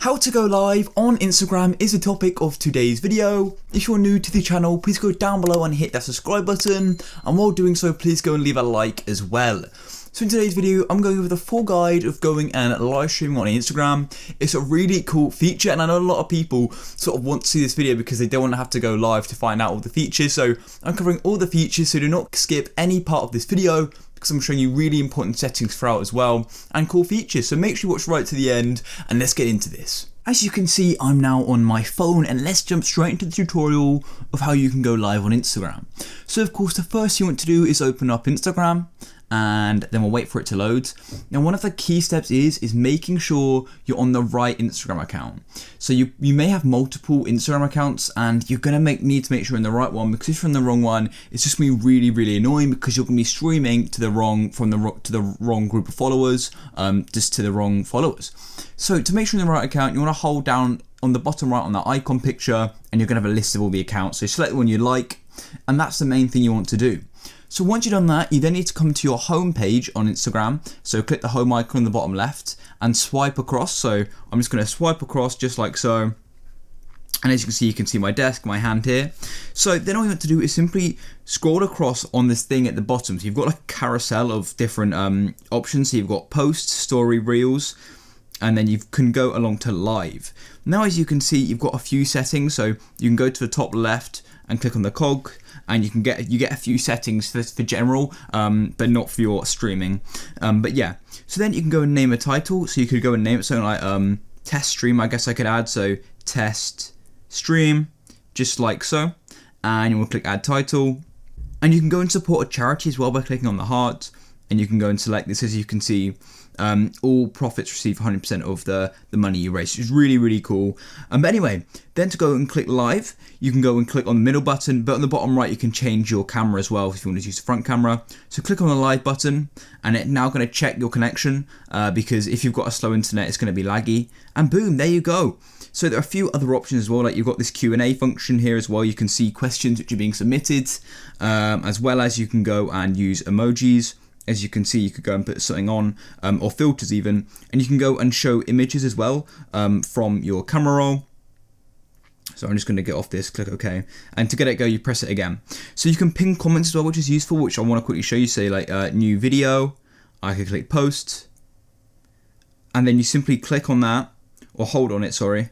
How to go live on Instagram is the topic of today's video. If you're new to the channel, please go down below and hit that subscribe button, and while doing so, please go and leave a like as well. So in today's video, I'm going over the full guide of going and live streaming on Instagram. It's a really cool feature, and I know a lot of people sort of want to see this video because they don't want to have to go live to find out all the features. So I'm covering all the features, so do not skip any part of this video, because I'm showing you really important settings throughout as well, and cool features. So make sure you watch right to the end, and let's get into this. As you can see, I'm now on my phone, and let's jump straight into the tutorial of how you can go live on Instagram. So of course, the first thing you want to do is open up Instagram, and then we'll wait for it to load. Now, one of the key steps is making sure you're on the right Instagram account. So you may have multiple Instagram accounts, and you're gonna need to make sure you're in the right one, because if you're in the wrong one, it's just gonna be really annoying, because you're gonna be streaming to the wrong group of followers, just to the wrong followers. So to make sure you're in the right account, you wanna hold down on the bottom right on that icon picture, and you're gonna have a list of all the accounts. So select the one you like, and that's the main thing you want to do. So once you've done that, you then need to come to your home page on Instagram. So click the home icon on the bottom left and swipe across. So I'm just going to swipe across just like so. And as you can see my desk, my hand here. So then all you want to do is simply scroll across on this thing at the bottom. So you've got like a carousel of different options. So you've got posts, story, reels, and then you can go along to live. Now, as you can see, you've got a few settings. So you can go to the top left and click on the cog, and you get a few settings for general, but not for your streaming. But yeah, so then you can go and name a title. So you could go and name it something like test stream, I guess I could add. So test stream, just like so. And you will click add title. And you can go and support a charity as well by clicking on the heart. And you can go and select this. As you can see, all profits receive 100% of the money you raise, which is really cool. But anyway, then to go and click live, you can go and click on the middle button, but on the bottom right, you can change your camera as well if you want to use the front camera. So click on the live button, and it's now going to check your connection, because if you've got a slow internet, it's going to be laggy. And boom, there you go. So there are a few other options as well, like you've got this Q&A function here as well. You can see questions which are being submitted, as well as you can go and use emojis. As you can see, you could go and put something on, or filters even, and you can go and show images as well from your camera roll. So I'm just going to get off this, click OK, and to get it go, you press it again. So you can pin comments as well, which is useful, which I want to quickly show you. Say like new video, I could click post, and then you simply click on that, or hold on it, sorry,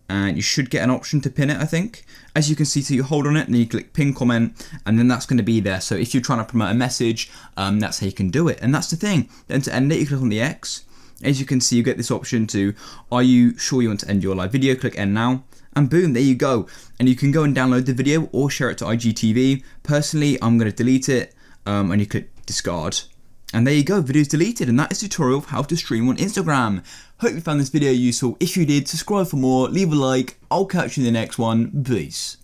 and you should get an option to pin it, I think. As you can see, so you hold on it and then you click pin comment, and then that's going to be there. So if you're trying to promote a message, that's how you can do it. And that's the thing. Then to end it, you click on the X. As you can see, you get this option to, are you sure you want to end your live video? Click end now. And boom, there you go. And you can go and download the video or share it to IGTV. Personally, I'm going to delete it, and you click discard. And there you go, video's deleted, and that is a tutorial of how to stream on Instagram. Hope you found this video useful. If you did, subscribe for more, leave a like, I'll catch you in the next one, peace.